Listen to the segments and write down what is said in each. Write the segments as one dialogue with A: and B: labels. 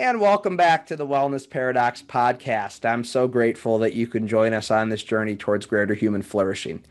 A: And welcome back to the Wellness Paradox podcast. I'm so grateful that you can join us on this journey towards greater human flourishing.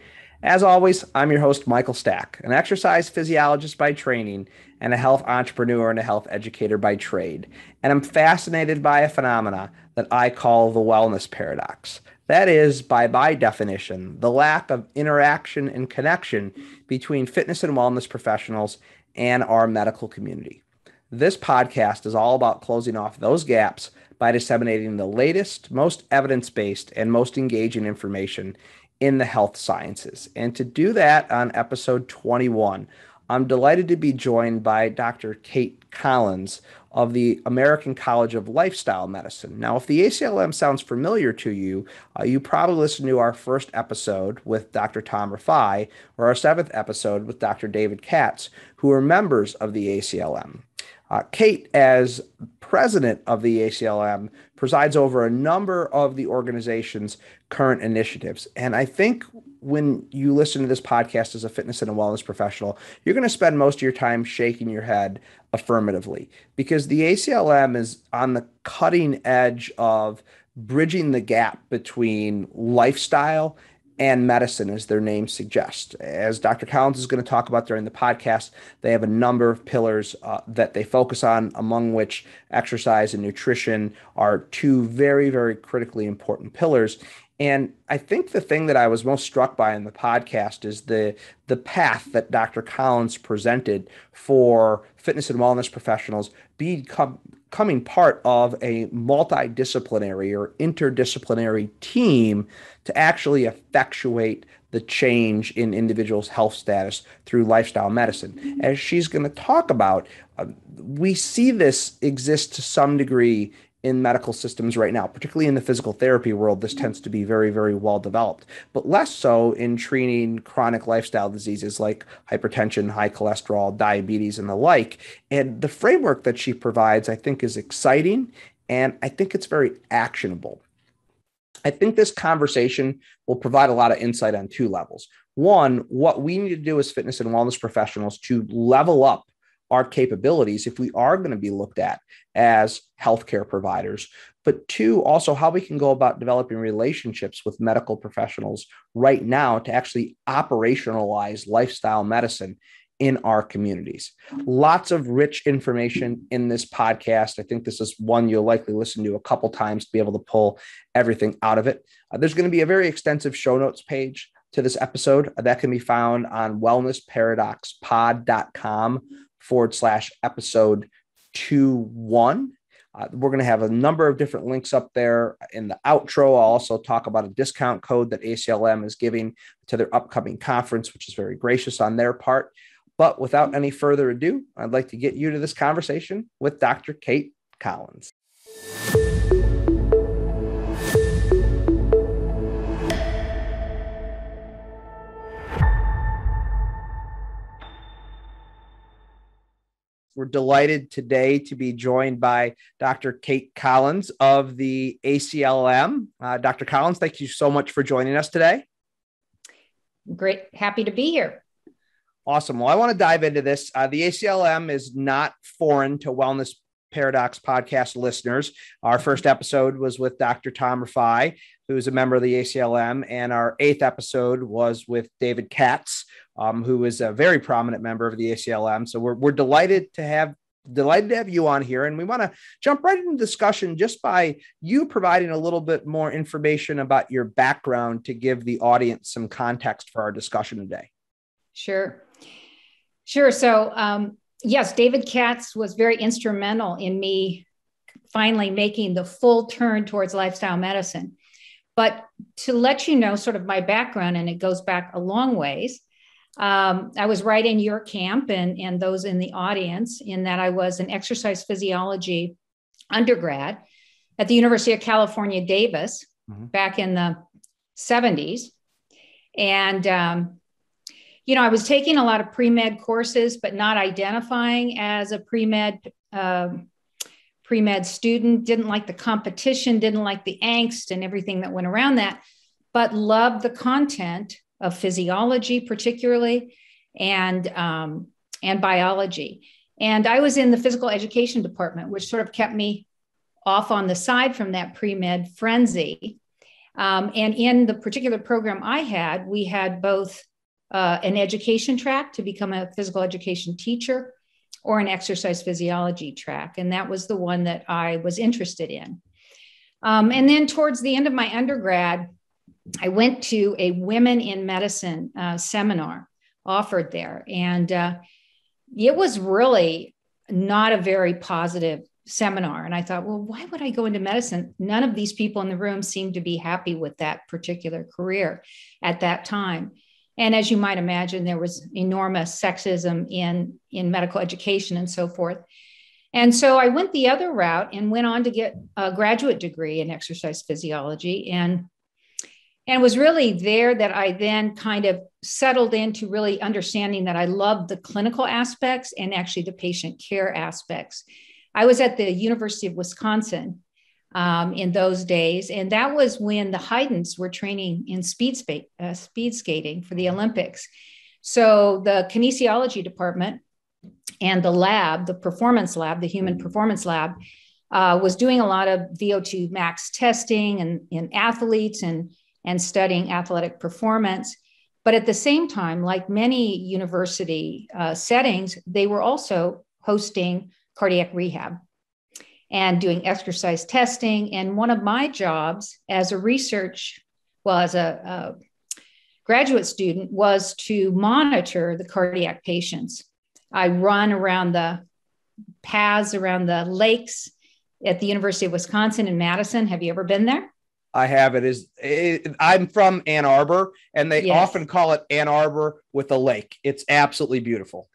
A: As always, I'm your host, Michael Stack, an exercise physiologist by training and a health entrepreneur and a health educator by trade. And I'm fascinated by a phenomena that I call the wellness paradox. That is, by definition, the lack of interaction and connection between fitness and wellness professionals and our medical community. This podcast is all about closing off those gaps by disseminating the latest, most evidence-based, and most engaging information in the health sciences. And to do that on episode 21, I'm delighted to be joined by Dr. Cate Collings of the American College of Lifestyle Medicine. Now, if the ACLM sounds familiar to you, you probably listened to our first episode with Dr. Tom Rafai or our seventh episode with Dr. David Katz, who are members of the ACLM. Cate, as president of the ACLM, presides over a number of the organization's current initiatives. And I think when you listen to this podcast as a fitness and a wellness professional, you're going to spend most of your time shaking your head affirmatively, because the ACLM is on the cutting edge of bridging the gap between lifestyle and medicine, as their name suggests. As Dr. Collings is going to talk about during the podcast, they have a number of pillars that they focus on, among which exercise and nutrition are two very, very critically important pillars. And I think the thing that I was most struck by in the podcast is the path that Dr. Collings presented for fitness and wellness professionals becoming part of a multidisciplinary or interdisciplinary team to actually effectuate the change in individuals' health status through lifestyle medicine. As she's going to talk about, we see this exist to some degree in medical systems right now, particularly in the physical therapy world. This tends to be very, very well developed, but less so in treating chronic lifestyle diseases like hypertension, high cholesterol, diabetes, and the like. And the framework that she provides, I think, is exciting, and I think it's very actionable. I think this conversation will provide a lot of insight on two levels. One, what we need to do as fitness and wellness professionals to level up our capabilities if we are going to be looked at as healthcare providers, but two, also how we can go about developing relationships with medical professionals right now to actually operationalize lifestyle medicine in our communities. Lots of rich information in this podcast. I think this is one you'll likely listen to a couple times to be able to pull everything out of it. There's going to be a very extensive show notes page to this episode that can be found on wellnessparadoxpod.com/episode 21. We're going to have a number of different links up there. In the outro, I'll also talk about a discount code that ACLM is giving to their upcoming conference, which is very gracious on their part. But without any further ado, I'd like to get you to this conversation with Dr. Cate Collings. We're delighted today to be joined by Dr. Cate Collings of the ACLM. Dr. Collings, thank you so much for joining us today.
B: Great. Happy to be here.
A: Awesome. Well, I want to dive into this. The ACLM is not foreign to Wellness Paradox podcast listeners. Our first episode was with Dr. Tom Rafai, who is a member of the ACLM, and our eighth episode was with David Katz, who is a very prominent member of the ACLM. So we're delighted to have you on here, and we want to jump right into discussion just by you providing a little bit more information about your background to give the audience some context for our discussion today.
B: Sure. So, yes, David Katz was very instrumental in me finally making the full turn towards lifestyle medicine. But to let you know sort of my background, and it goes back a long ways, I was right in your camp and those in the audience, in that I was an exercise physiology undergrad at the University of California, Davis, back in the 70s. And I was taking a lot of pre-med courses, but not identifying as a pre-med student, didn't like the competition, didn't like the angst and everything that went around that, but loved the content of physiology particularly, and biology. And I was in the physical education department, which sort of kept me off on the side from that pre-med frenzy. And in the particular program I had, we had both an education track to become a physical education teacher or an exercise physiology track. And that was the one that I was interested in. And then towards the end of my undergrad, I went to a Women in Medicine seminar offered there. And it was really not a very positive seminar. And I thought, well, why would I go into medicine? None of these people in the room seemed to be happy with that particular career at that time. And as you might imagine, there was enormous sexism in medical education and so forth. And so I went the other route and went on to get a graduate degree in exercise physiology. And it was really there that I then kind of settled into really understanding that I loved the clinical aspects and actually the patient care aspects. I was at the University of Wisconsin in those days, and that was when the Haydns were training in speed skating for the Olympics. So the kinesiology department and the lab, the performance lab, the human performance lab, was doing a lot of VO2 max testing in athletes and studying athletic performance. But at the same time, like many university settings, they were also hosting cardiac rehab and doing exercise testing. And one of my jobs as a graduate student was to monitor the cardiac patients. I run around the paths around the lakes at the University of Wisconsin in Madison. Have you ever been there?
A: I have. I'm from Ann Arbor, and they often call it Ann Arbor with a lake. It's absolutely beautiful.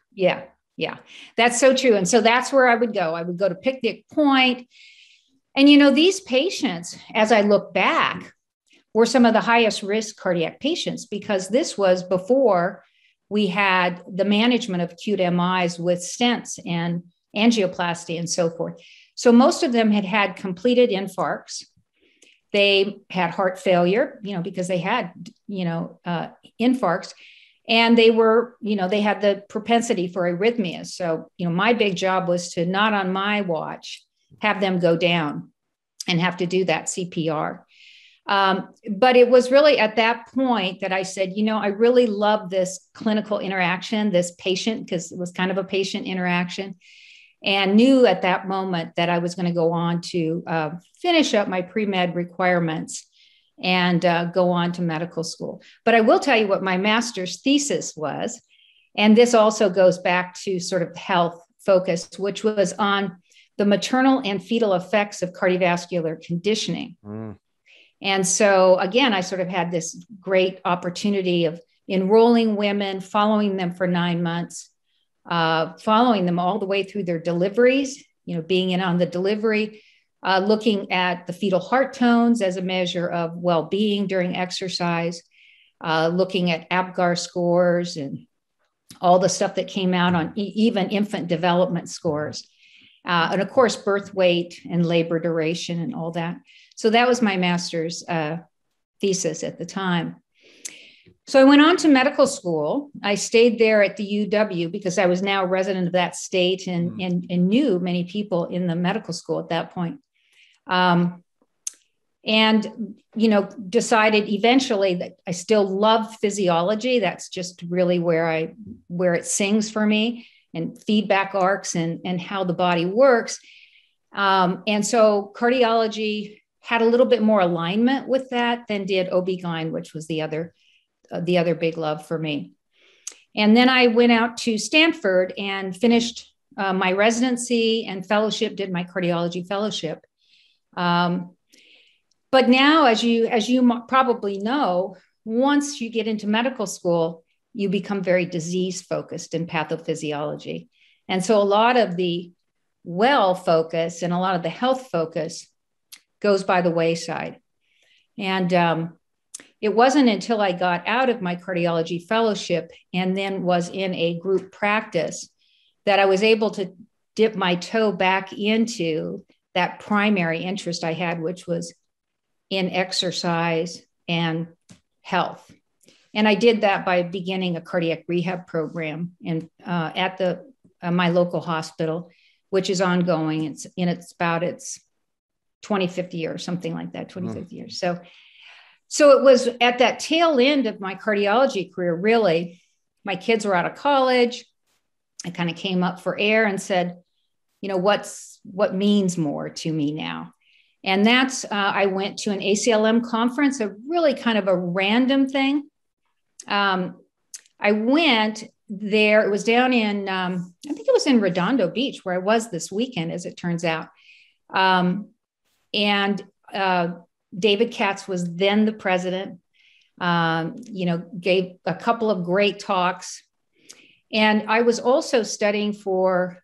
B: Yeah, that's so true. And so that's where I would go. I would go to Picnic Point. And, these patients, as I look back, were some of the highest risk cardiac patients, because this was before we had the management of acute MIs with stents and angioplasty and so forth. So most of them had completed infarcts. They had heart failure, because they had, infarcts, and they were, they had the propensity for arrhythmias. So, my big job was to, not on my watch, have them go down and have to do that CPR. But it was really at that point that I said, I really love this clinical interaction, this patient, because it was kind of a patient interaction. And knew at that moment that I was going to go on to finish up my pre-med requirements and go on to medical school. But I will tell you what my master's thesis was. And this also goes back to sort of health focus, which was on the maternal and fetal effects of cardiovascular conditioning. And so, again, I sort of had this great opportunity of enrolling women, following them for 9 months, following them all the way through their deliveries, being in on the delivery, looking at the fetal heart tones as a measure of well-being during exercise, looking at APGAR scores and all the stuff that came out on even infant development scores. And of course, birth weight and labor duration and all that. So that was my master's thesis at the time. So I went on to medical school. I stayed there at the UW because I was now a resident of that state and knew many people in the medical school at that point. And, decided eventually that I still love physiology. That's just really where it sings for me, and feedback arcs and how the body works. And so cardiology had a little bit more alignment with that than did OB-GYN, which was the other big love for me. And then I went out to Stanford and finished my residency and fellowship, did my cardiology fellowship. But now, as you probably know, once you get into medical school, you become very disease focused in pathophysiology. And so a lot of the well focus and a lot of the health focus goes by the wayside. And it wasn't until I got out of my cardiology fellowship and then was in a group practice that I was able to dip my toe back into that primary interest I had, which was in exercise and health. And I did that by beginning a cardiac rehab program at my local hospital, which is ongoing. It's about its 25th year or something like that, 25th year. So it was at that tail end of my cardiology career, really. My kids were out of college. I kind of came up for air and said, what means more to me now? And that's, I went to an ACLM conference, a really kind of a random thing. I went there, it was down in, I think it was in Redondo Beach, where I was this weekend, as it turns out. And David Katz was then the president, gave a couple of great talks. And I was also studying for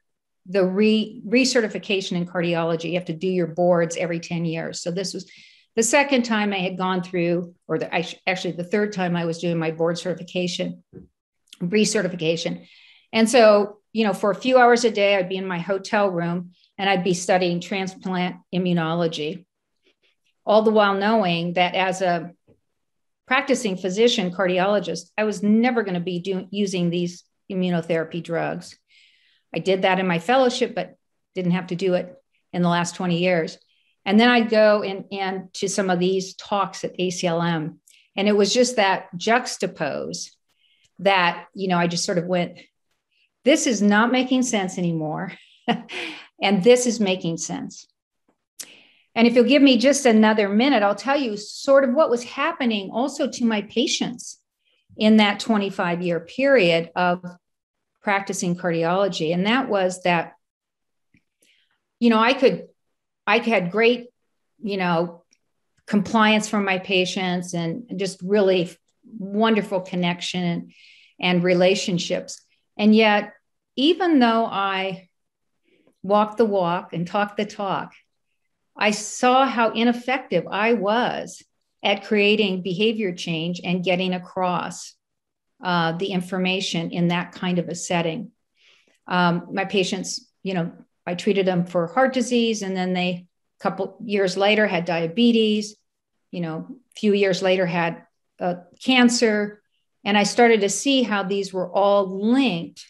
B: the recertification in cardiology. You have to do your boards every 10 years. So this was the second time I had gone through, or actually the third time I was doing my board certification, recertification. And so, for a few hours a day, I'd be in my hotel room and I'd be studying transplant immunology, all the while knowing that as a practicing physician cardiologist, I was never going to be using these immunotherapy drugs. I did that in my fellowship, but didn't have to do it in the last 20 years. And then I'd go and to some of these talks at ACLM. And it was just that juxtapose that, I just sort of went, this is not making sense anymore. And this is making sense. And if you'll give me just another minute, I'll tell you sort of what was happening also to my patients in that 25-year period of practicing cardiology. And that was that, I had great, compliance from my patients and just really wonderful connection and relationships. And yet, even though I walked the walk and talked the talk, I saw how ineffective I was at creating behavior change and getting across the information in that kind of a setting. My patients, I treated them for heart disease, and then a couple years later had diabetes, a few years later had cancer. And I started to see how these were all linked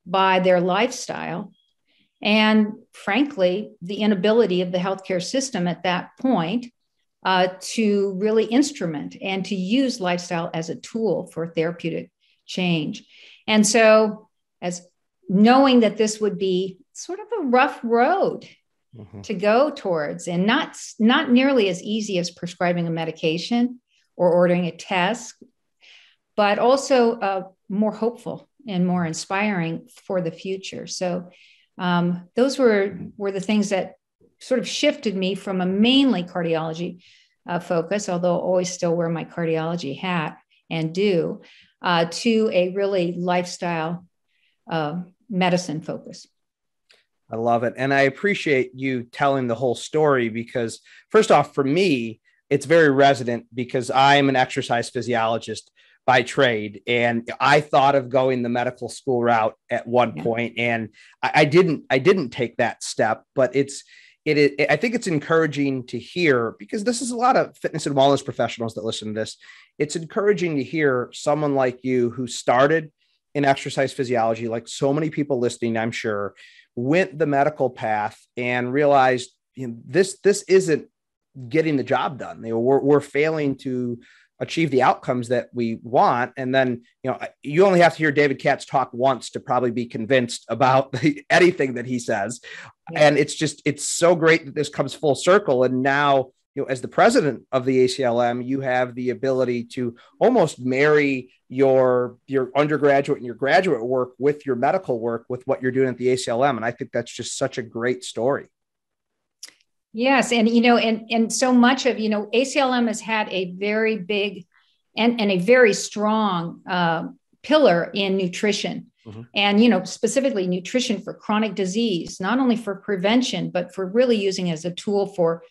B: by their lifestyle. And frankly, the inability of the healthcare system at that point to really instrument and to use lifestyle as a tool for therapeutic change. And so, as knowing that this would be sort of a rough road to go towards, and not nearly as easy as prescribing a medication or ordering a test, but also more hopeful and more inspiring for the future. So those were the things that sort of shifted me from a mainly cardiology focus, although I always still wear my cardiology hat and do, to a really lifestyle medicine focus.
A: I love it. And I appreciate you telling the whole story because, first off, for me, it's very resonant because I'm an exercise physiologist by trade. And I thought of going the medical school route at one point, and I didn't take that step, but I think it's encouraging to hear, because this is a lot of fitness and wellness professionals that listen to this. It's encouraging to hear someone like you who started in exercise physiology, like so many people listening, I'm sure, went the medical path and realized this isn't getting the job done. We're failing to achieve the outcomes that we want. And then, you only have to hear David Katz talk once to probably be convinced about anything that he says. Yeah. And it's so great that this comes full circle. And now, as the president of the ACLM, you have the ability to almost marry your undergraduate and your graduate work with your medical work, with what you're doing at the ACLM. And I think that's just such a great story.
B: Yes. And, and so much of, ACLM has had a very big and a very strong pillar in nutrition. Mm-hmm. And, specifically nutrition for chronic disease, not only for prevention, but for really using as a tool for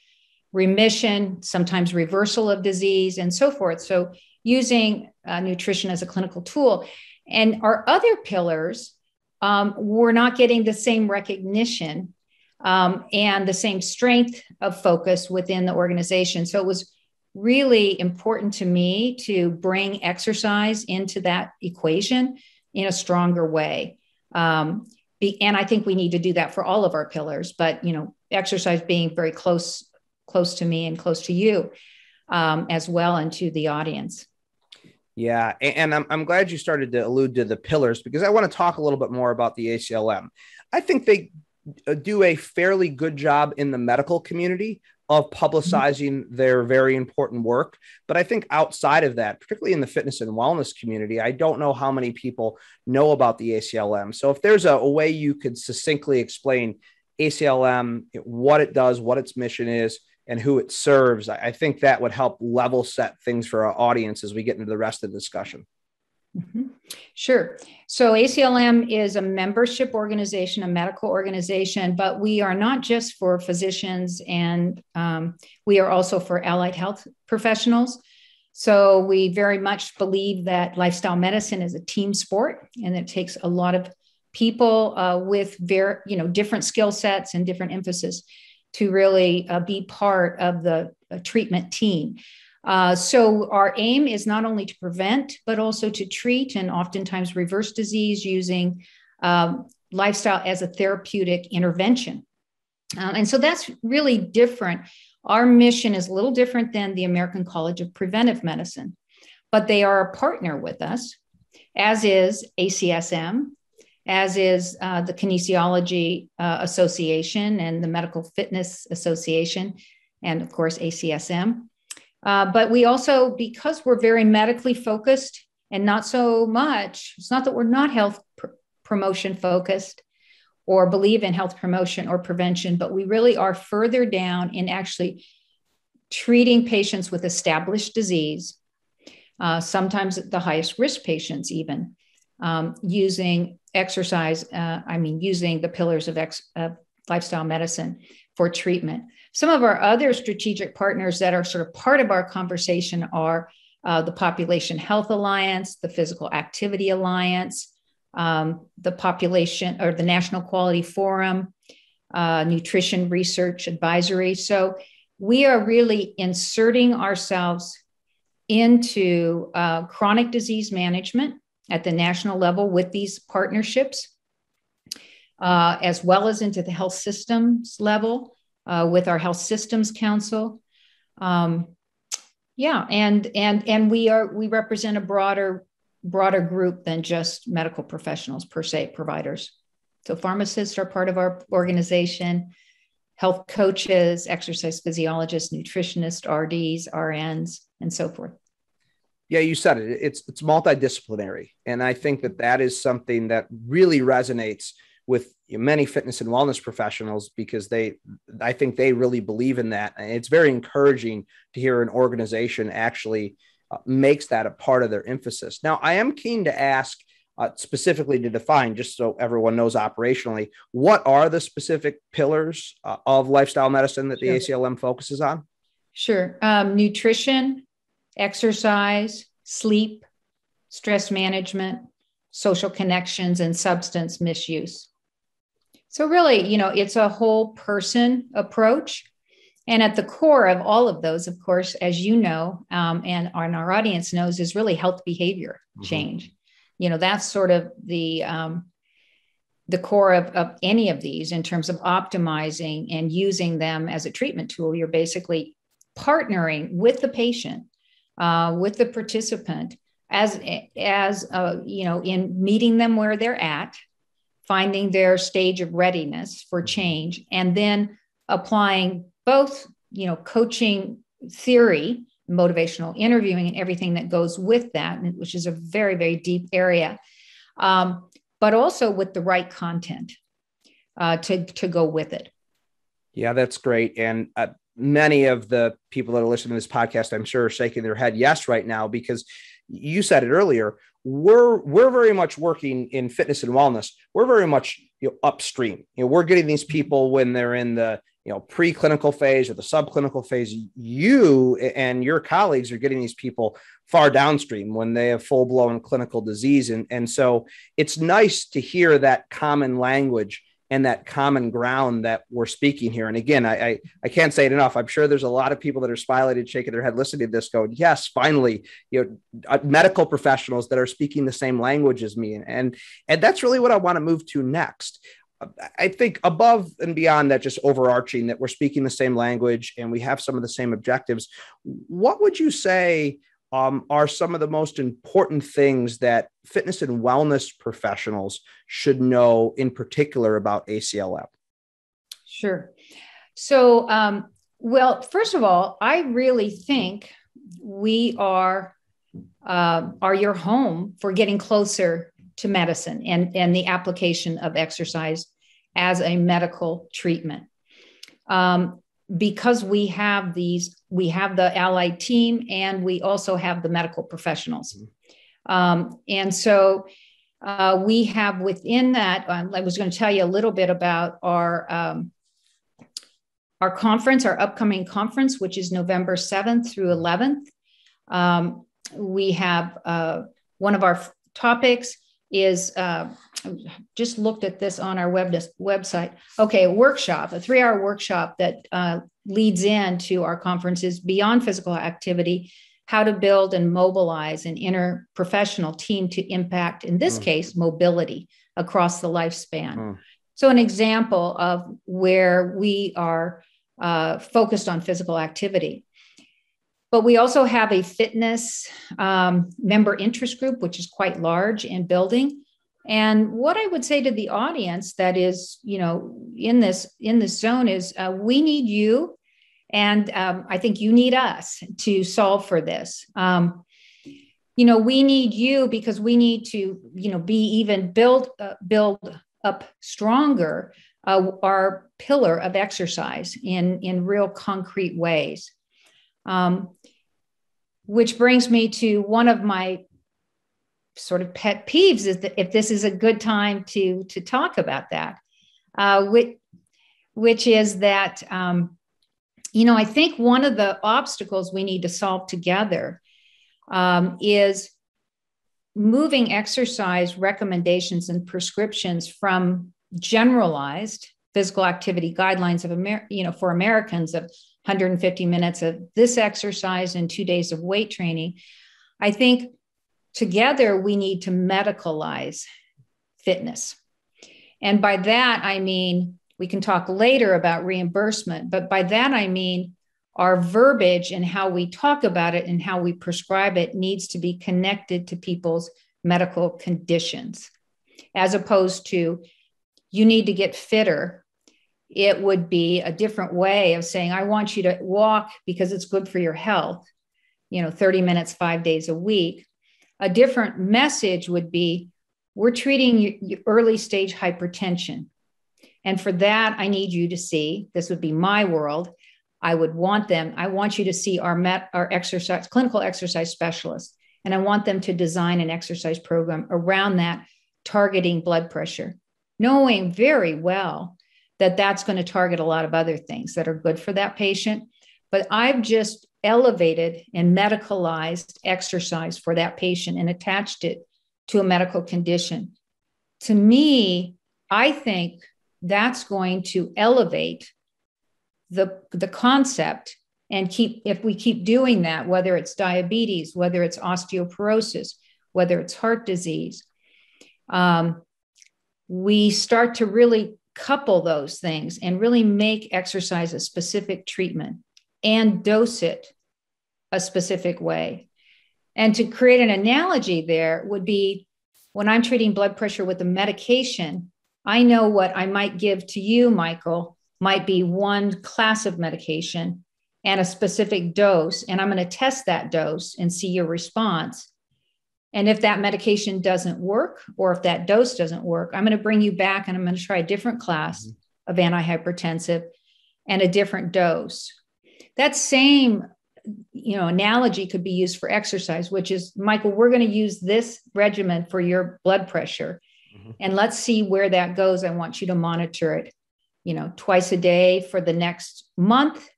B: remission, sometimes reversal of disease, and so forth. So using nutrition as a clinical tool. And our other pillars were not getting the same recognition and the same strength of focus within the organization. So it was really important to me to bring exercise into that equation in a stronger way. And I think we need to do that for all of our pillars, but, exercise being very close close to me and close to you as well, and to the audience.
A: Yeah. And I'm glad you started to allude to the pillars, because I want to talk a little bit more about the ACLM. I think they do a fairly good job in the medical community of publicizing their very important work. But I think outside of that, particularly in the fitness and wellness community, I don't know how many people know about the ACLM. So if there's a way you could succinctly explain ACLM, what it does, what its mission is, and who it serves, I think that would help level set things for our audience as we get into the rest of the discussion.
B: Mm-hmm. Sure. So ACLM is a membership organization, a medical organization, but we are not just for physicians, and we are also for allied health professionals. So we very much believe that lifestyle medicine is a team sport, and it takes a lot of people with different skill sets and different emphasis to really be part of the treatment team. So our aim is not only to prevent, but also to treat and oftentimes reverse disease using lifestyle as a therapeutic intervention. And so that's really different. Our mission is a little different than the American College of Preventive Medicine, but they are a partner with us, as is ACSM, as is the Kinesiology Association and the Medical Fitness Association, and of course, ACSM. But we also, because we're very medically focused and not so much, it's not that we're not health promotion focused or believe in health promotion or prevention, but we really are further down in actually treating patients with established disease, sometimes the highest risk patients even, using exercise, using the pillars of lifestyle medicine for treatment. Some of our other strategic partners that are sort of part of our conversation are the Population Health Alliance, the Physical Activity Alliance, the Population or the National Quality Forum, Nutrition Research Advisory. So we are really inserting ourselves into chronic disease management at the national level with these partnerships, as well as into the health systems level with our Health Systems Council. And we represent a broader group than just medical professionals per se, providers. So pharmacists are part of our organization, health coaches, exercise physiologists, nutritionists, RDs, RNs, and so forth.
A: Yeah, you said it. It's multidisciplinary. And I think that is something that really resonates with many fitness and wellness professionals, because I think they really believe in that. And it's very encouraging to hear an organization actually makes that a part of their emphasis. Now, I am keen to ask specifically to define, just so everyone knows operationally, what are the specific pillars of lifestyle medicine that the ACLM focuses on? Sure.
B: Nutrition, exercise, sleep, stress management, social connections, and substance misuse. So really, it's a whole person approach. And at the core of all of those, of course, as you know, and our audience knows, is really health behavior change. That's sort of the core of any of these in terms of optimizing and using them as a treatment tool. You're basically partnering with the patient, with the participant, as in meeting them where they're at, finding their stage of readiness for change, and then applying both, coaching theory, motivational interviewing, and everything that goes with that, which is a very, very deep area, but also with the right content to go with it.
A: Yeah, that's great. And many of the people that are listening to this podcast, I'm sure, are shaking their head yes right now, because you said it earlier. We're very much working in fitness and wellness. We're very much upstream. We're getting these people when they're in the preclinical phase or the subclinical phase. You and your colleagues are getting these people far downstream when they have full-blown clinical disease. And so it's nice to hear that common language and that common ground that we're speaking here. And again, I can't say it enough. I'm sure there's a lot of people that are smiling and shaking their head listening to this going, yes, finally, medical professionals that are speaking the same language as me. And that's really what I want to move to next. I think above and beyond that, just overarching, that we're speaking the same language and we have some of the same objectives. What would you say are some of the most important things that fitness and wellness professionals should know in particular about ACLM?
B: Sure. So, well, first of all, I really think we are your home for getting closer to medicine and the application of exercise as a medical treatment. Because we have the allied team, and we also have the medical professionals. And so we have within that, I was going to tell you a little bit about our conference, our upcoming conference, which is November 7th through 11th. We have one of our topics is just looked at this on our website. Okay, a 3-hour workshop that leads into our conferences beyond physical activity, how to build and mobilize an interprofessional team to impact, in this case, mobility across the lifespan. So an example of where we are focused on physical activity. But we also have a fitness member interest group, which is quite large in building. And what I would say to the audience that is, in this zone is we need you. And I think you need us to solve for this. We need you because we need to, build up stronger our pillar of exercise in real concrete ways. Which brings me to one of my sort of pet peeves, is that if this is a good time to talk about that, which is that, I think one of the obstacles we need to solve together is moving exercise recommendations and prescriptions from generalized physical activity guidelines of for Americans of 150 minutes of this exercise and 2 days of weight training. I think together we need to medicalize fitness. And by that, I mean, we can talk later about reimbursement, but by that, I mean our verbiage and how we talk about it and how we prescribe it needs to be connected to people's medical conditions, as opposed to you need to get fitter. It would be a different way of saying, I want you to walk because it's good for your health, 30 minutes, 5 days a week. A different message would be, we're treating your early stage hypertension. And for that, I need you to see, this would be my world. I want you to see our exercise, clinical exercise specialists. And I want them to design an exercise program around that, targeting blood pressure, knowing very well that that's going to target a lot of other things that are good for that patient. But I've just elevated and medicalized exercise for that patient and attached it to a medical condition. To me, I think that's going to elevate the concept, and if we keep doing that, whether it's diabetes, whether it's osteoporosis, whether it's heart disease, we start to really couple those things and really make exercise a specific treatment and dose it a specific way. And to create an analogy there would be, when I'm treating blood pressure with a medication, I know what I might give to you, Michael, might be one class of medication and a specific dose. And I'm going to test that dose and see your response. And if that medication doesn't work, or if that dose doesn't work, I'm going to bring you back and I'm going to try a different class of antihypertensive and a different dose. That same, analogy could be used for exercise, which is, Michael, we're going to use this regimen for your blood pressure. And let's see where that goes. I want you to monitor it, twice a day for the next month.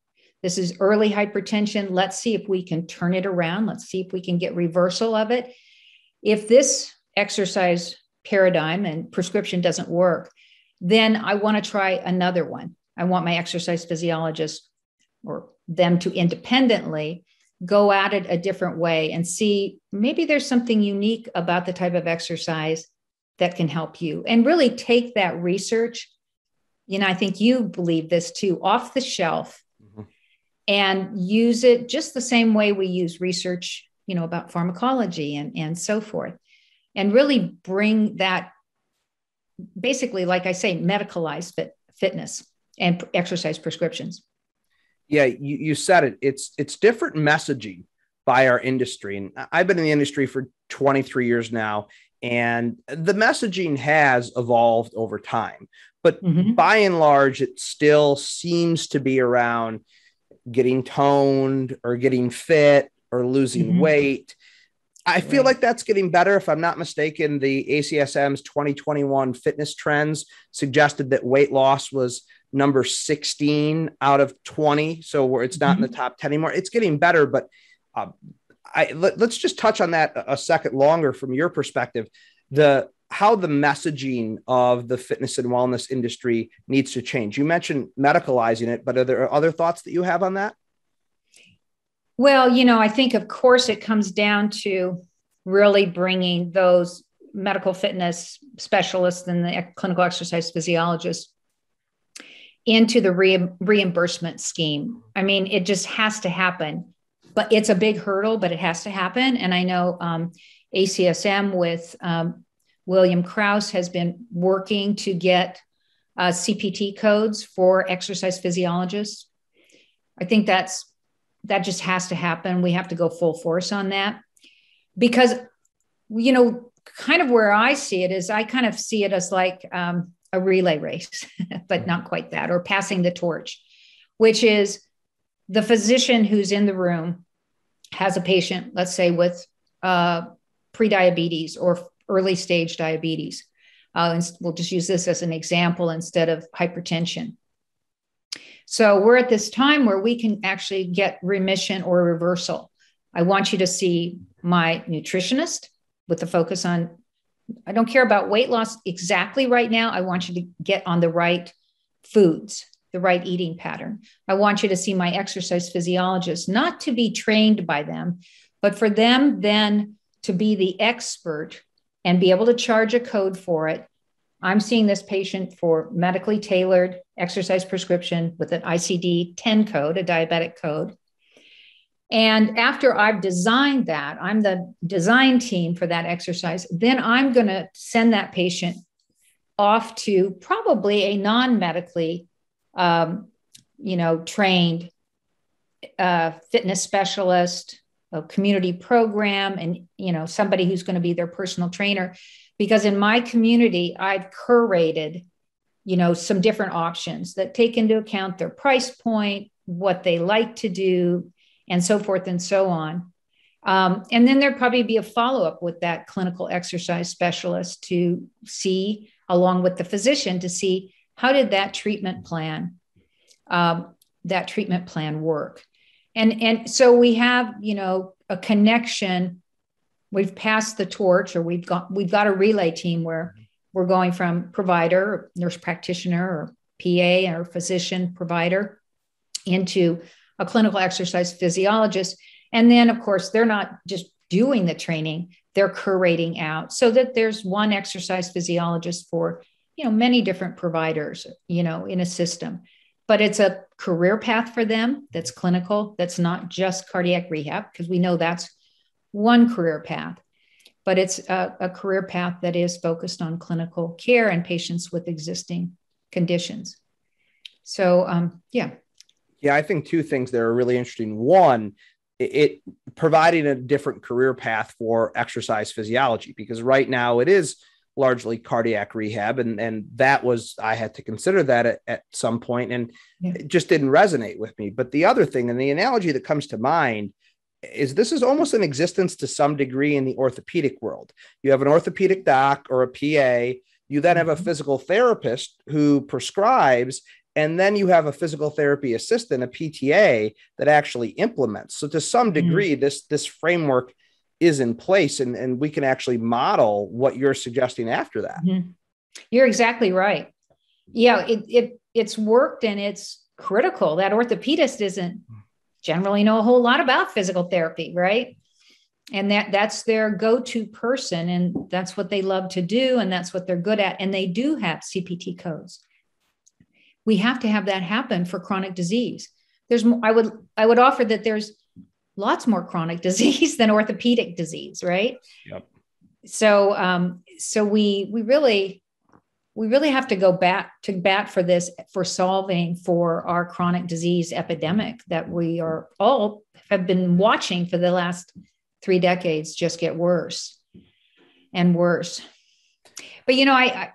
B: This is early hypertension. Let's see if we can turn it around. Let's see if we can get reversal of it. If this exercise paradigm and prescription doesn't work, then I want to try another one. I want my exercise physiologist or them to independently go at it a different way and see maybe there's something unique about the type of exercise that can help you, and really take that research. I think you believe this too, off the shelf, and use it just the same way we use research, about pharmacology and so forth, and really bring that, basically, like I say, medicalized fitness and exercise prescriptions.
A: Yeah, you said it. It's different messaging by our industry. And I've been in the industry for 23 years now, and the messaging has evolved over time. But by and large, it still seems to be around getting toned or getting fit or losing weight. I feel like that's getting better. If I'm not mistaken, the ACSM's 2021 fitness trends suggested that weight loss was number 16 out of 20. So where it's not in the top 10 anymore, it's getting better. But let's just touch on that a second longer from your perspective, how the messaging of the fitness and wellness industry needs to change. You mentioned medicalizing it, but are there other thoughts that you have on that?
B: Well, I think, of course, it comes down to really bringing those medical fitness specialists and the clinical exercise physiologists into the reimbursement scheme. I mean, it just has to happen, but it's a big hurdle, but it has to happen. And I know ACSM with William Krause has been working to get CPT codes for exercise physiologists. I think that just has to happen. We have to go full force on that, because, kind of where I see it is, I kind of see it as like a relay race, but not quite that, or passing the torch, which is the physician who's in the room has a patient, let's say with prediabetes or early stage diabetes. And we'll just use this as an example instead of hypertension. So we're at this time where we can actually get remission or reversal. I want you to see my nutritionist with the focus on, I don't care about weight loss exactly right now. I want you to get on the right foods, the right eating pattern. I want you to see my exercise physiologist, not to be trained by them, but for them then to be the expert and be able to charge a code for it. I'm seeing this patient for medically tailored exercise prescription with an ICD-10 code, a diabetic code. And after I've designed that, I'm the design team for that exercise, then I'm going to send that patient off to probably a non-medically, trained fitness specialist, a community program, and, somebody who's going to be their personal trainer. Because in my community, I've curated, some different options that take into account their price point, what they like to do, and so forth and so on. And then there'd probably be a follow-up with that clinical exercise specialist to see, along with the physician, to see how did that treatment plan work. And so we have, a connection. We've passed the torch, or we've got a relay team where we're going from provider, nurse practitioner, or PA, or physician provider, into a clinical exercise physiologist. And then, of course, they're not just doing the training, they're curating out so that there's one exercise physiologist for, many different providers, in a system. But it's a career path for them that's clinical, that's not just cardiac rehab, because we know that's one career path, but it's a career path that is focused on clinical care and patients with existing conditions. So, yeah.
A: Yeah, I think two things that are really interesting. One, it providing a different career path for exercise physiology, because right now it is largely cardiac rehab. And that was, I had to consider that at some point, and it just didn't resonate with me. But the other thing, and the analogy that comes to mind, is this is almost in existence to some degree in the orthopedic world. You have an orthopedic doc or a PA, you then have a physical therapist who prescribes, and then you have a physical therapy assistant, a PTA, that actually implements. So to some degree, this framework is in place, and we can actually model what you're suggesting after that.
B: You're exactly right. Yeah, it's worked, and it's critical. That orthopedist doesn't generally know a whole lot about physical therapy, right? And that's their go-to person. And that's what they love to do. And that's what they're good at. And they do have CPT codes. We have to have that happen for chronic disease. I would offer that there's lots more chronic disease than orthopedic disease, right?
A: Yep.
B: So we really have to go back to bat for this, for solving for our chronic disease epidemic that we are all have been watching for the last 3 decades just get worse and worse. But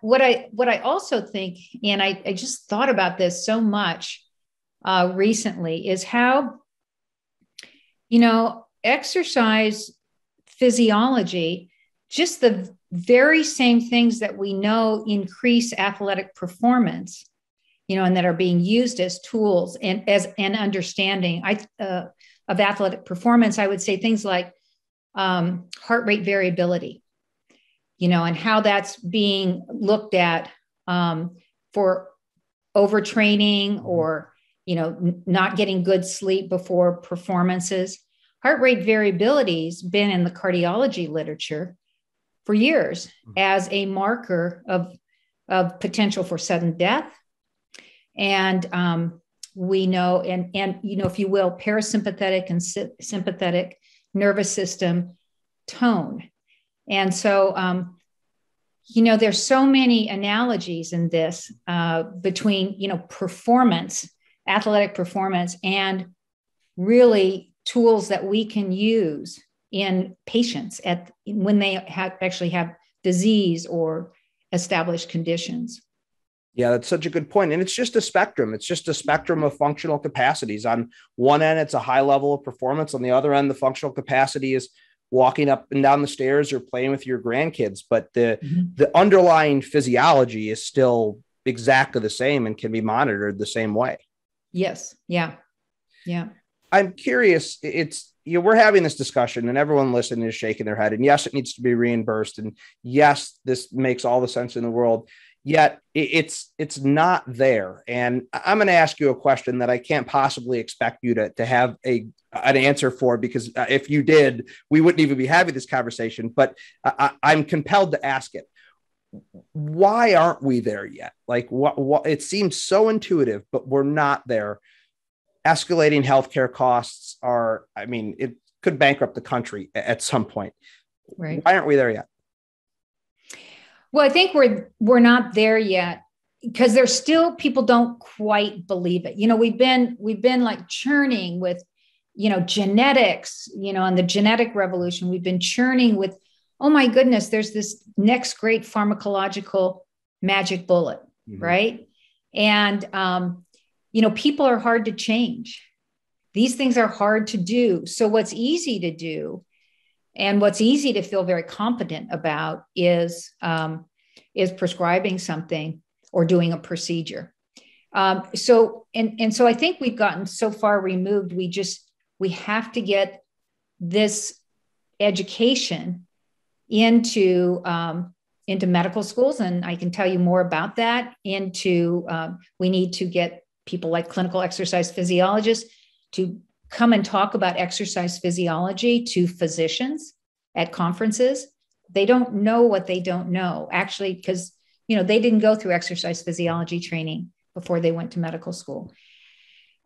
B: what I also think, and I just thought about this so much recently, is how exercise physiology, just the very same things that we know increase athletic performance, and that are being used as tools and as an understanding of athletic performance. I would say things like heart rate variability, and how that's being looked at for overtraining or, not getting good sleep before performances. Heart rate variability has been in the cardiology literature for years as a marker of potential for sudden death. And we know, and if you will, parasympathetic and sympathetic nervous system tone. And so, there's so many analogies in this between, performance, athletic performance, and really tools that we can use in patients when they actually have disease or established conditions.
A: Yeah, that's such a good point. And it's just a spectrum. It's just a spectrum of functional capacities. On one end, it's a high level of performance. On the other end, the functional capacity is walking up and down the stairs or playing with your grandkids. But the underlying physiology is still exactly the same and can be monitored the same way.
B: Yes. Yeah. Yeah.
A: I'm curious. We're having this discussion and everyone listening is shaking their head. And yes, it needs to be reimbursed. And yes, this makes all the sense in the world. Yet it's not there. And I'm going to ask you a question that I can't possibly expect you to have an answer for, because if you did, we wouldn't even be having this conversation. But I'm compelled to ask it. Why aren't we there yet? Like, what it seems so intuitive, but we're not there. Escalating healthcare costs it could bankrupt the country at some point.
B: Right.
A: Why aren't we there yet?
B: Well, I think we're not there yet because there's still, people don't quite believe it. We've been like churning with, genetics, and the genetic revolution. We've been churning with, oh my goodness, there's this next great pharmacological magic bullet, right? And, people are hard to change. These things are hard to do. So what's easy to do and what's easy to feel very competent about is prescribing something or doing a procedure. So I think we've gotten so far removed. We have to get this education into medical schools, and I can tell you more about that. We need to get people like clinical exercise physiologists to come and talk about exercise physiology to physicians at conferences. They don't know what they don't know, actually, because, they didn't go through exercise physiology training before they went to medical school.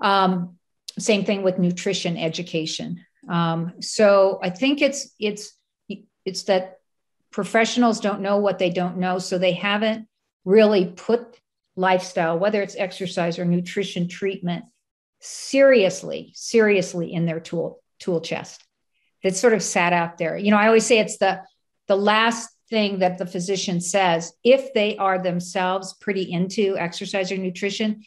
B: Same thing with nutrition education. So I think it's that professionals don't know what they don't know. So they haven't really put lifestyle, whether it's exercise or nutrition treatment, seriously in their tool chest. That's sort of sat out there. I always say it's the last thing that the physician says. If they are themselves pretty into exercise or nutrition,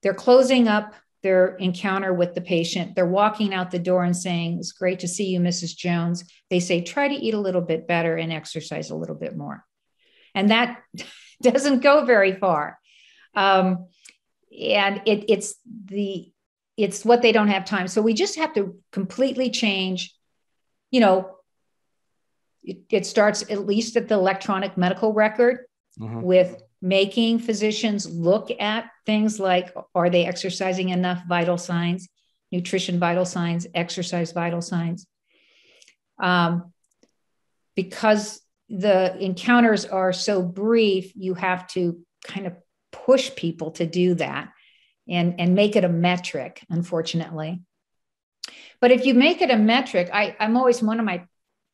B: they're closing up their encounter with the patient. They're walking out the door and saying, "It's great to see you, Mrs. Jones." They say, "Try to eat a little bit better and exercise a little bit more." And that doesn't go very far. And it's what they don't have time. So we just have to completely change. It starts at least at the electronic medical record with making physicians look at things like, are they exercising enough vital signs, nutrition vital signs, exercise vital signs? Because the encounters are so brief, you have to kind of push people to do that and make it a metric, unfortunately. But if you make it a metric, I'm always, one of my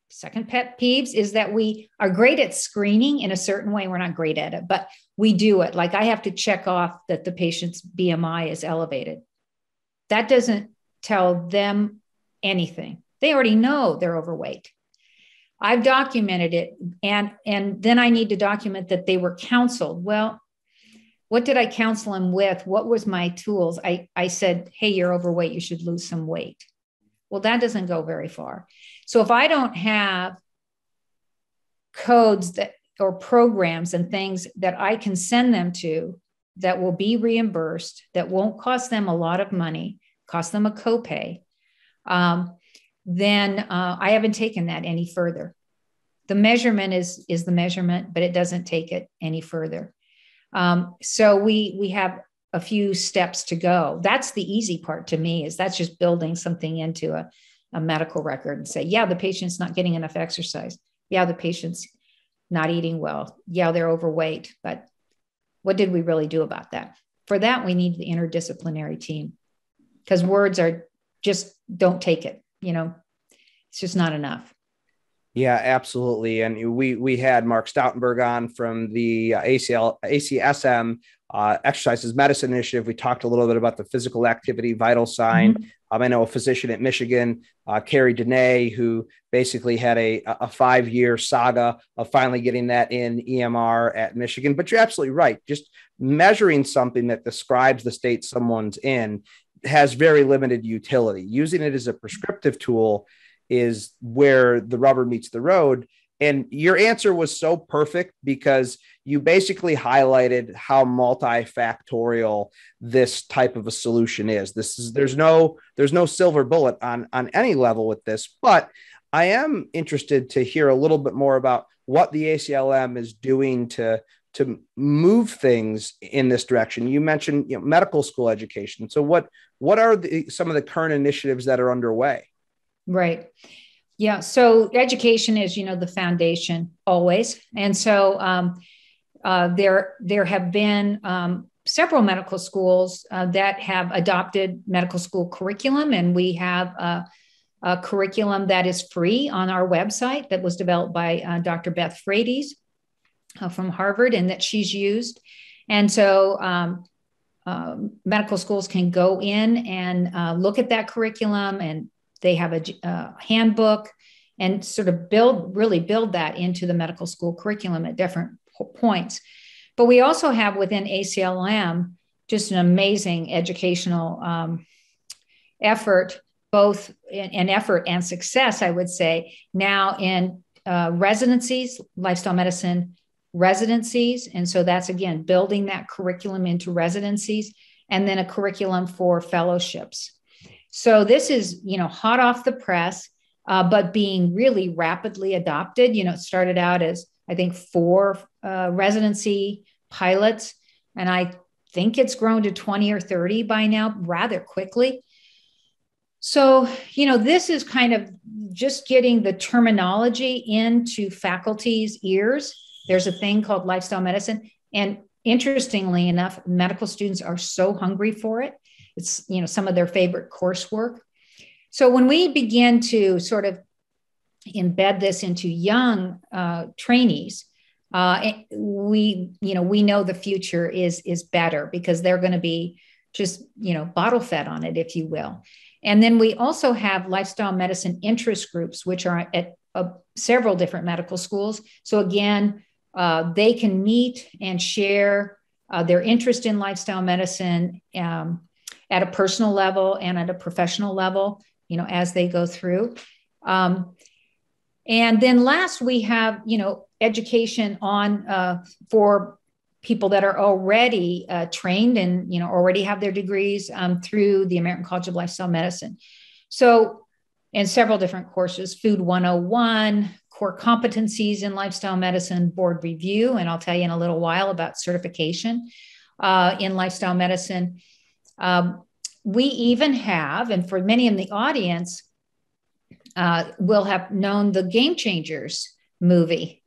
B: second pet peeves is that we are great at screening in a certain way. We're not great at it, but we do it. Like I have to check off that the patient's BMI is elevated. That doesn't tell them anything. They already know they're overweight. I've documented it, and then I need to document that they were counseled. Well, what did I counsel them with? What was my tools? I said, hey, you're overweight. You should lose some weight. Well, that doesn't go very far. So if I don't have codes that or programs and things that I can send them to that will be reimbursed, that won't cost them a lot of money, cost them a copay, then I haven't taken that any further. The measurement is the measurement, but it doesn't take it any further. So we have a few steps to go. That's the easy part to me, is that's just building something into a medical record and say, yeah, the patient's not getting enough exercise. Yeah, the patient's not eating well. Yeah, they're overweight. But what did we really do about that? For that, we need the interdisciplinary team, because words are just don't take it. It's just not enough.
A: Yeah, absolutely. And we had Mark Stoutenberg on from the ACSM Exercises Medicine Initiative. We talked a little bit about the physical activity vital sign. Mm-hmm. I know a physician at Michigan, Carrie Dene, who basically had a 5-year saga of finally getting that in EMR at Michigan. But you're absolutely right. Just measuring something that describes the state someone's in has very limited utility. Using it as a prescriptive tool is where the rubber meets the road. And your answer was so perfect, because you basically highlighted how multifactorial this type of a solution is. There's no silver bullet on any level with this, but I am interested to hear a little bit more about what the ACLM is doing to move things in this direction. You mentioned medical school education. So what are some of the current initiatives that are underway?
B: Right. Yeah. So education is, the foundation always. And so there have been several medical schools that have adopted medical school curriculum. And we have a curriculum that is free on our website that was developed by Dr. Beth Frades from Harvard, and that she's used. And so medical schools can go in and look at that curriculum, and they have a handbook, and sort of really build that into the medical school curriculum at different points. But we also have within ACLM just an amazing educational effort, both in effort and success, I would say, now in residencies, lifestyle medicine residencies. And so that's, again, building that curriculum into residencies, and then a curriculum for fellowships. So this is, hot off the press, but being really rapidly adopted. It started out as, I think, 4 residency pilots, and I think it's grown to 20 or 30 by now rather quickly. So, this is kind of just getting the terminology into faculty's ears. There's a thing called lifestyle medicine. And interestingly enough, medical students are so hungry for it. It's, some of their favorite coursework. So when we begin to sort of embed this into young trainees, we know the future is better, because they're going to be just, bottle fed on it, if you will. And then we also have lifestyle medicine interest groups, which are at several different medical schools. So again, they can meet and share their interest in lifestyle medicine at a personal level and at a professional level, as they go through. And then last, we have, education on for people that are already trained and, already have their degrees through the American College of Lifestyle Medicine. So in several different courses, Food 101, core competencies in lifestyle medicine, board review, and I'll tell you in a little while about certification in lifestyle medicine. We even have, and for many in the audience, will have known the Game Changers movie.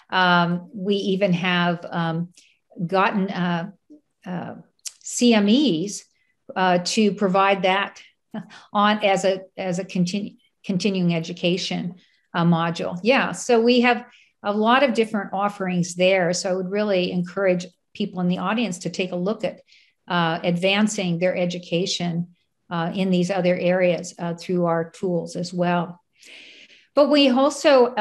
B: We even have gotten CMEs to provide that on as a continuing education module. Yeah, so we have a lot of different offerings there. So I would really encourage people in the audience to take a look at advancing their education in these other areas through our tools as well. But we also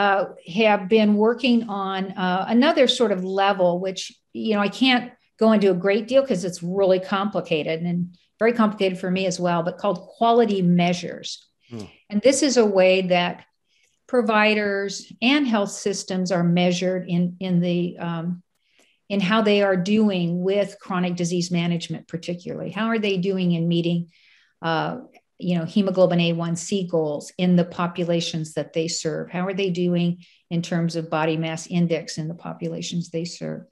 B: have been working on another sort of level, which, I can't go into a great deal because it's really complicated and very complicated for me as well, but called quality measures. And this is a way that providers and health systems are measured in how they are doing with chronic disease management, particularly. How are they doing in meeting, hemoglobin A1C goals in the populations that they serve? How are they doing in terms of body mass index in the populations they serve?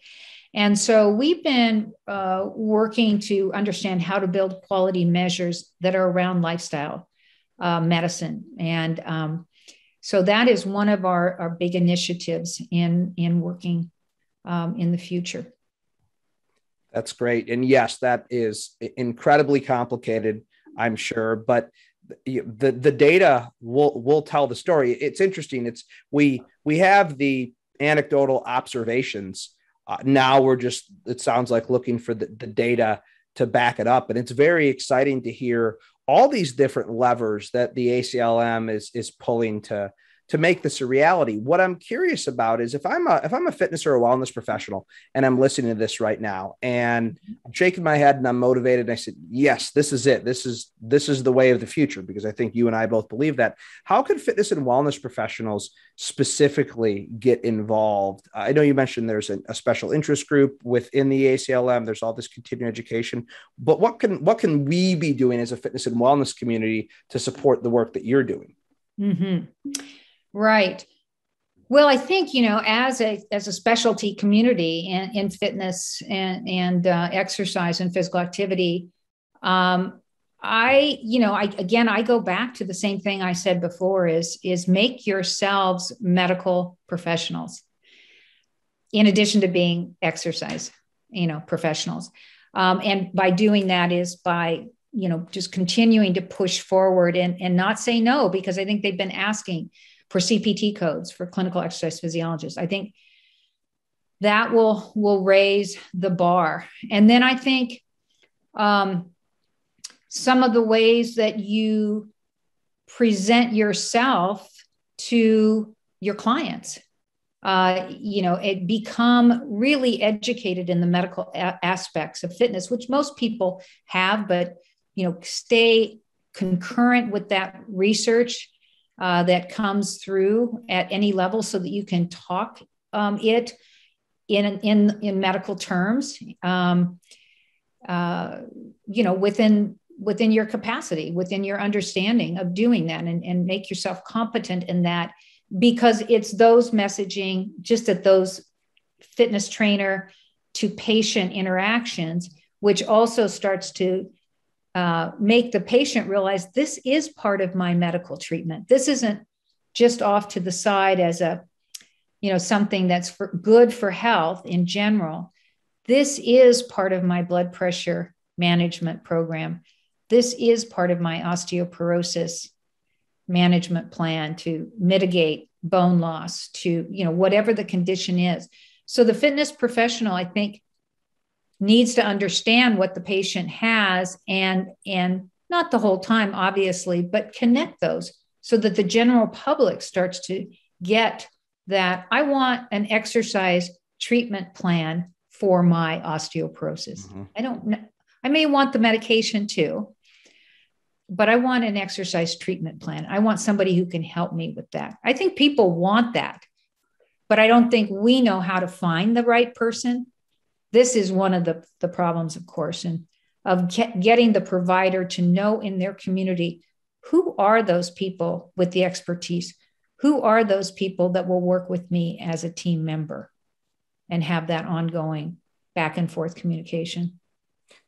B: And so we've been working to understand how to build quality measures that are around lifestyle medicine. And so that is one of our big initiatives in working in the future.
A: That's great. And yes, that is incredibly complicated, I'm sure, but the data will tell the story. It's interesting. We have the anecdotal observations. Now we're just, it sounds like, looking for the data to back it up. And it's very exciting to hear all these different levers that the ACLM is pulling to make this a reality. What I'm curious about is if I'm a fitness or a wellness professional and I'm listening to this right now and I'm shaking my head and I'm motivated and I said, yes, this is it. This is the way of the future, because I think you and I both believe that. How can fitness and wellness professionals specifically get involved? I know you mentioned there's a special interest group within the ACLM. There's all this continuing education, but what can we be doing as a fitness and wellness community to support the work that you're doing?
B: Mm-hmm. Right. Well, I think, as a specialty community in fitness and exercise and physical activity, I go back to the same thing I said before is make yourselves medical professionals in addition to being exercise, professionals. And by doing that is by, just continuing to push forward and not say no, because I think they've been asking for CPT codes for clinical exercise physiologists. I think that will raise the bar. And then I think some of the ways that you present yourself to your clients, it become really educated in the medical aspects of fitness, which most people have, but, stay concurrent with that research that comes through at any level so that you can talk it in medical terms, within your capacity, within your understanding of doing that, and make yourself competent in that, because it's those messaging just at those fitness trainer to patient interactions, which also starts to make the patient realize this is part of my medical treatment. This isn't just off to the side as something that's good for health in general. This is part of my blood pressure management program. This is part of my osteoporosis management plan to mitigate bone loss, to, whatever the condition is. So the fitness professional, I think, needs to understand what the patient has and not the whole time, obviously, but connect those so that the general public starts to get that I want an exercise treatment plan for my osteoporosis. Mm-hmm. I may want the medication too, but I want an exercise treatment plan. I want somebody who can help me with that. I think people want that, but I don't think we know how to find the right person. This is one of the problems, of course, and of getting the provider to know in their community, who are those people with the expertise? Who are those people that will work with me as a team member and have that ongoing back and forth communication?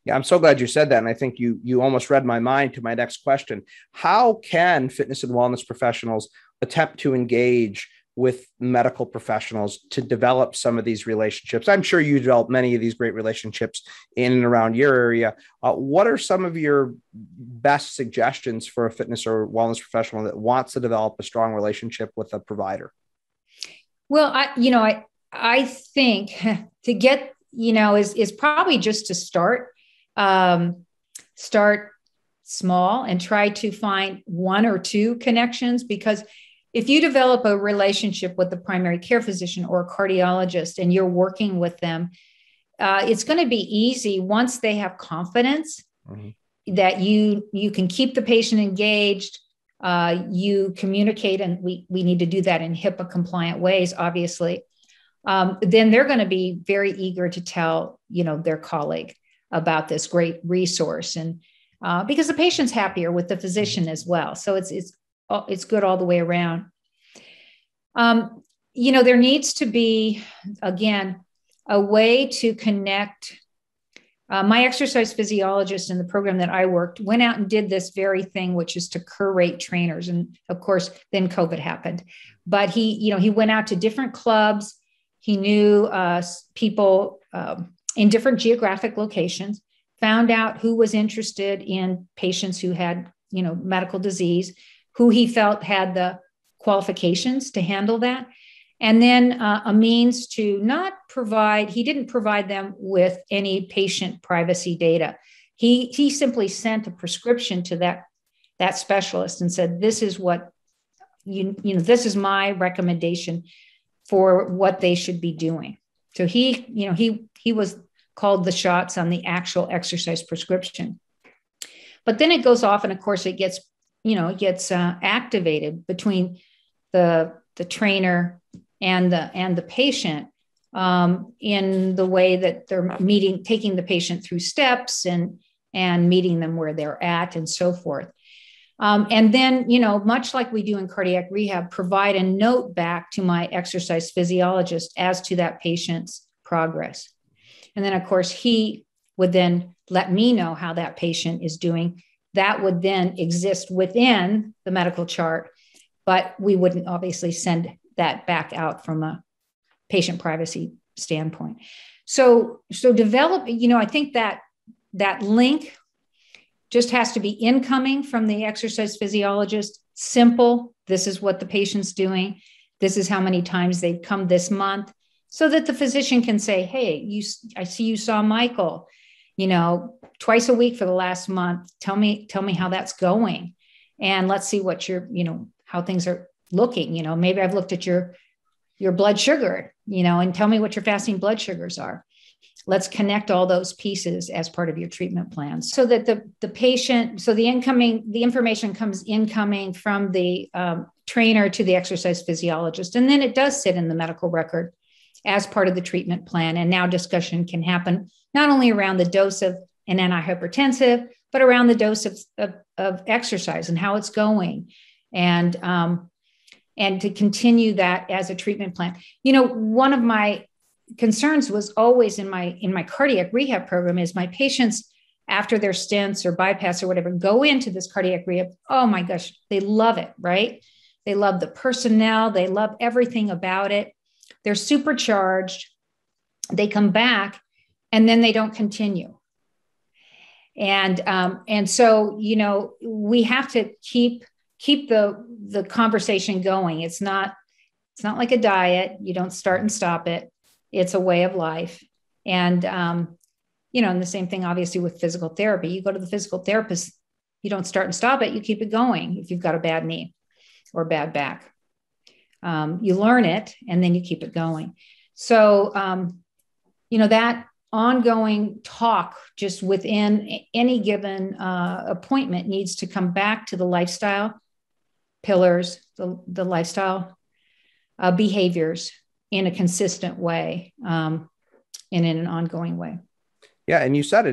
A: Yeah, I'm so glad you said that. And I think you almost read my mind to my next question. How can fitness and wellness professionals attempt to engage with medical professionals to develop some of these relationships? I'm sure you develop many of these great relationships in and around your area. What are some of your best suggestions for a fitness or wellness professional that wants to develop a strong relationship with a provider?
B: Well, I think to get, is probably just to start small and try to find one or two connections, because if you develop a relationship with the primary care physician or a cardiologist and you're working with them, it's going to be easy once they have confidence that you can keep the patient engaged. You communicate, and we need to do that in HIPAA compliant ways, obviously. Then they're going to be very eager to tell, their colleague about this great resource, and because the patient's happier with the physician as well. So it's good all the way around. There needs to be, again, a way to connect. My exercise physiologist in the program that I worked went out and did this very thing, which is to curate trainers. And of course, then COVID happened. But he went out to different clubs. He knew people in different geographic locations, found out who was interested in patients who had, medical disease, who he felt had the qualifications to handle that. And then a means to not provide, he didn't provide them with any patient privacy data. He simply sent a prescription to that specialist and said, this is what, this is my recommendation for what they should be doing. So he was called the shots on the actual exercise prescription. But then it goes off, and of course it gets activated between the trainer and the patient in the way that they're taking the patient through steps and meeting them where they're at and so forth. And then, much like we do in cardiac rehab, provide a note back to my exercise physiologist as to that patient's progress. And then, of course, he would then let me know how that patient is doing. That would then exist within the medical chart, but we wouldn't obviously send that back out from a patient privacy standpoint. So develop, I think that link just has to be incoming from the exercise physiologist. Simple. This is what the patient's doing. This is how many times they've come this month, so that the physician can say, hey, I see you saw Michael, twice a week for the last month. Tell me how that's going. And let's see what how things are looking. Maybe I've looked at your blood sugar, and tell me what your fasting blood sugars are. Let's connect all those pieces as part of your treatment plan, so that the patient, so the information comes incoming from the trainer to the exercise physiologist. And then it does sit in the medical record as part of the treatment plan. And now discussion can happen not only around the dose of an antihypertensive, but around the dose of exercise and how it's going. And to continue that as a treatment plan. One of my concerns was always in my cardiac rehab program is my patients, after their stents or bypass or whatever, go into this cardiac rehab. Oh my gosh, they love it, right? They love the personnel. They love everything about it. They're supercharged. They come back and then they don't continue. And so, we have to keep the conversation going. It's not like a diet. You don't start and stop it. It's a way of life. And, and the same thing, obviously, with physical therapy. You go to the physical therapist, you don't start and stop it. You keep it going if you've got a bad knee or a bad back. You learn it and then you keep it going. So, that ongoing talk just within any given appointment needs to come back to the lifestyle pillars, the lifestyle behaviors in a consistent way and in an ongoing way.
A: Yeah. And you said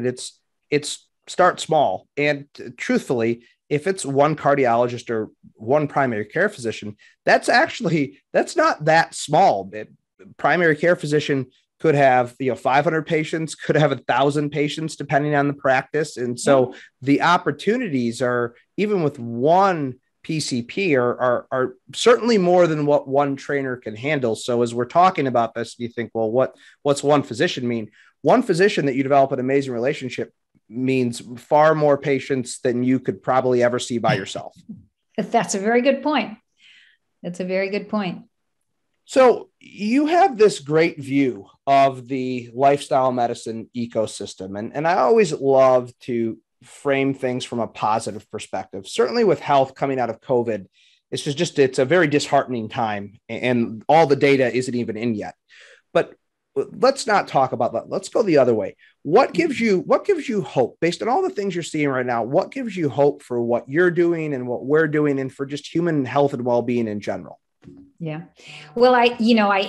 A: it's start small. And truthfully, if it's one cardiologist or one primary care physician, that's not that small. Primary care physician could have 500 patients, could have 1,000 patients, depending on the practice. And so the opportunities are, even with one PCP, are certainly more than what one trainer can handle. So as we're talking about this, you think, well, what's one physician mean? One physician that you develop an amazing relationship means far more patients than you could probably ever see by yourself.
B: That's a very good point. That's a very good point.
A: So you have this great view of the lifestyle medicine ecosystem. And I always love to frame things from a positive perspective. Certainly with health coming out of COVID, it's a very disheartening time, and all the data isn't even in yet. But let's not talk about that. Let's go the other way. What gives you hope based on all the things you're seeing right now? What gives you hope for what you're doing and what we're doing, and for just human health and well-being in general?
B: Yeah. Well, I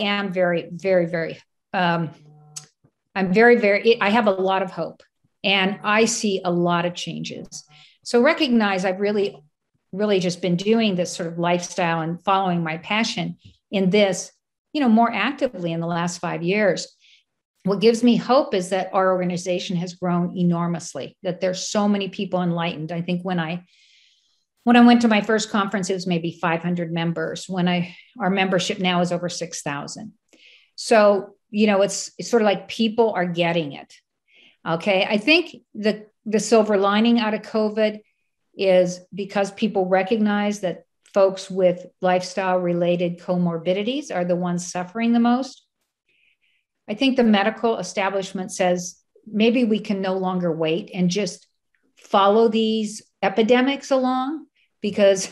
B: am very, very, very, I have a lot of hope, and I see a lot of changes. So recognize I've really, really just been doing this sort of lifestyle and following my passion in this, more actively in the last 5 years. What gives me hope is that our organization has grown enormously, that there's so many people enlightened. I think when I went to my first conference, it was maybe 500 members. Our membership now is over 6,000. So, it's sort of like people are getting it. Okay. I think the silver lining out of COVID is because people recognize that folks with lifestyle related comorbidities are the ones suffering the most. I think the medical establishment says maybe we can no longer wait and just follow these epidemics along, because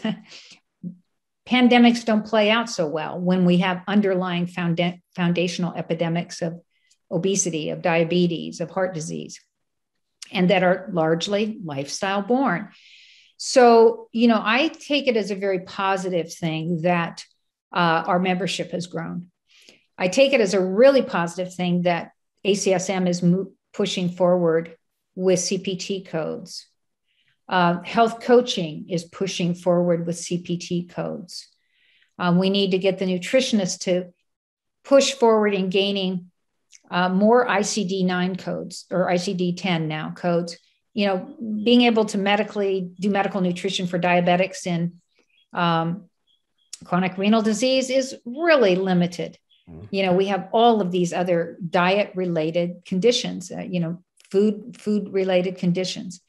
B: pandemics don't play out so well when we have underlying foundational epidemics of obesity, of diabetes, of heart disease, and that are largely lifestyle borne. So, I take it as a very positive thing that our membership has grown. I take it as a really positive thing that ACSM is pushing forward with CPT codes. Health coaching is pushing forward with CPT codes. We need to get the nutritionists to push forward in gaining more ICD-9 codes, or ICD-10 now codes. Being able to do medical nutrition for diabetics and chronic renal disease is really limited. We have all of these other diet-related conditions, food-related conditions.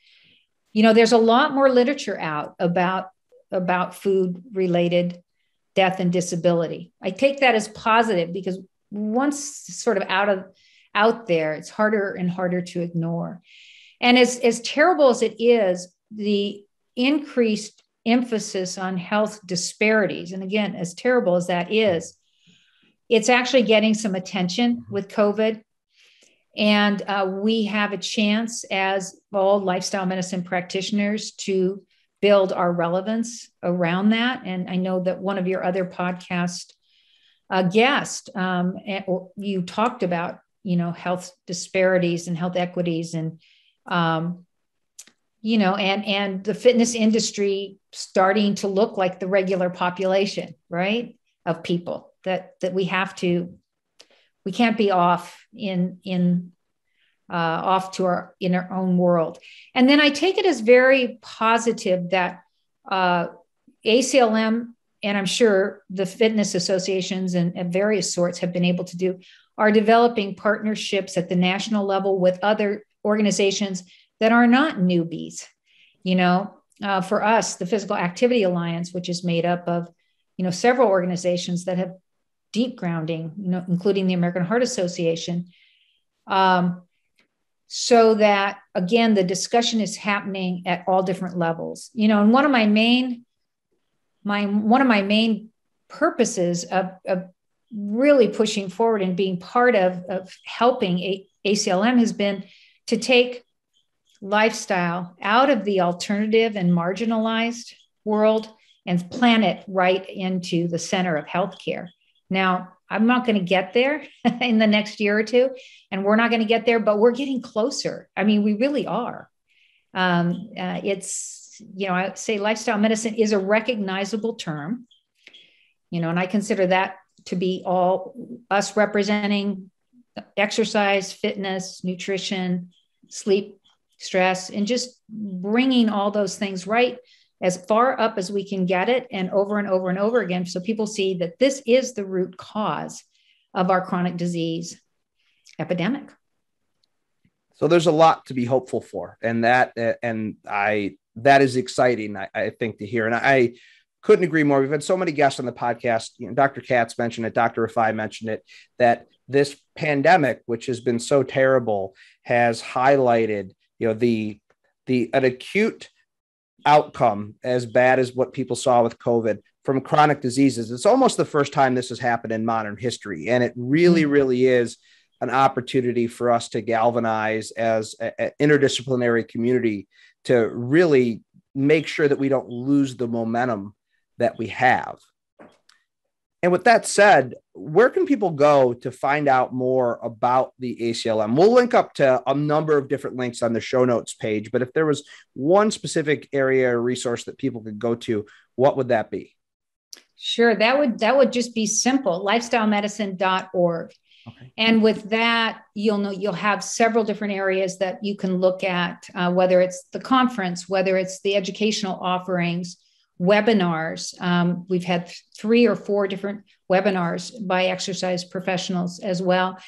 B: There's a lot more literature out about food-related death and disability. I take that as positive, because once sort of out there, it's harder and harder to ignore. And as terrible as it is, the increased emphasis on health disparities, and again, as terrible as that is, it's actually getting some attention with COVID. And we have a chance as all lifestyle medicine practitioners to build our relevance around that. And I know that one of your other podcast guests, you talked about, health disparities and health equities, and and the fitness industry starting to look like the regular population, right, of people that we can't be off off to our own world. And then I take it as very positive that ACLM, and I'm sure the fitness associations and of various sorts have been able to are developing partnerships at the national level with other organizations that are not newbies. For us, the Physical Activity Alliance, which is made up of, several organizations that have deep grounding, including the American Heart Association, so that, again, the discussion is happening at all different levels. And one of my main purposes of really pushing forward and being part of helping ACLM has been to take lifestyle out of the alternative and marginalized world and plant it right into the center of healthcare. Now, I'm not going to get there in the next year or two, and we're not going to get there, but we're getting closer. I mean, we really are. It's, I say lifestyle medicine is a recognizable term, and I consider that to be all us representing exercise, fitness, nutrition, sleep, stress, and just bringing all those things right as far up as we can get it, and over and over and over again, so people see that this is the root cause of our chronic disease epidemic.
A: So there's a lot to be hopeful for, and that is exciting, I think, to hear. And I couldn't agree more. We've had so many guests on the podcast. Dr. Katz mentioned it, Dr. Rafai mentioned it, that this pandemic, which has been so terrible, has highlighted, an acute outcome as bad as what people saw with COVID from chronic diseases. It's almost the first time this has happened in modern history. And it really, really is an opportunity for us to galvanize as an interdisciplinary community to really make sure that we don't lose the momentum that we have. And with that said, where can people go to find out more about the ACLM? We'll link up to a number of different links on the show notes page, but if there was one specific area or resource that people could go to, what would that be?
B: Sure, that would just be simple, lifestylemedicine.org. Okay. And with that, you'll have several different areas that you can look at, whether it's the conference, whether it's the educational offerings, webinars. We've had 3 or 4 different webinars by exercise professionals as well.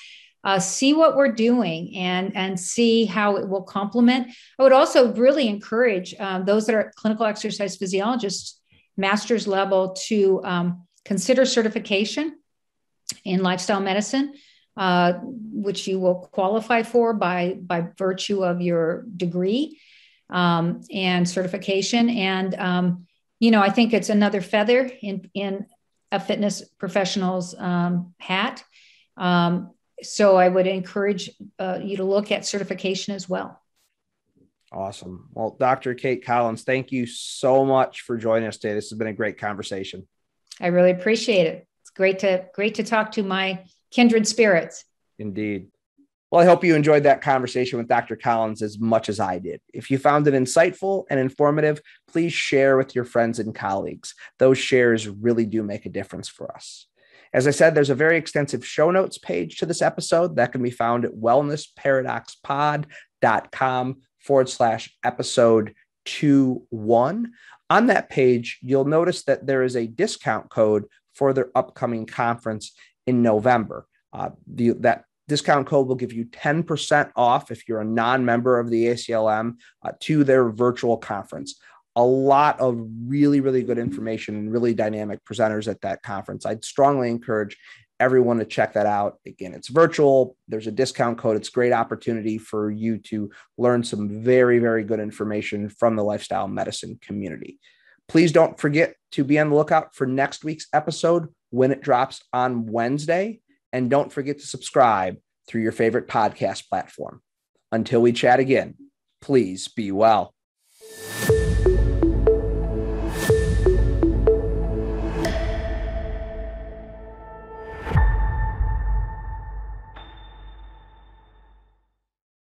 B: See what we're doing and see how it will complement. I would also really encourage those that are clinical exercise physiologists, master's level, to consider certification in lifestyle medicine, which you will qualify for by virtue of your degree and certification. And I think it's another feather in a fitness professional's hat. So I would encourage you to look at certification as well.
A: Awesome. Well, Dr. Cate Collings, thank you so much for joining us today. This has been a great conversation.
B: I really appreciate it. It's great to talk to my kindred spirits.
A: Indeed. Well, I hope you enjoyed that conversation with Dr. Collings as much as I did. If you found it insightful and informative, please share with your friends and colleagues. Those shares really do make a difference for us. As I said, there's a very extensive show notes page to this episode that can be found at wellnessparadoxpod.com/episode 21. On that page, you'll notice that there is a discount code for their upcoming conference in November. That discount code will give you 10% off if you're a non-member of the ACLM to their virtual conference. A lot of really, really good information and really dynamic presenters at that conference. I'd strongly encourage everyone to check that out. Again, it's virtual. There's a discount code. It's a great opportunity for you to learn some very, very good information from the lifestyle medicine community. Please don't forget to be on the lookout for next week's episode when it drops on Wednesday. And don't forget to subscribe through your favorite podcast platform. Until we chat again, please be well.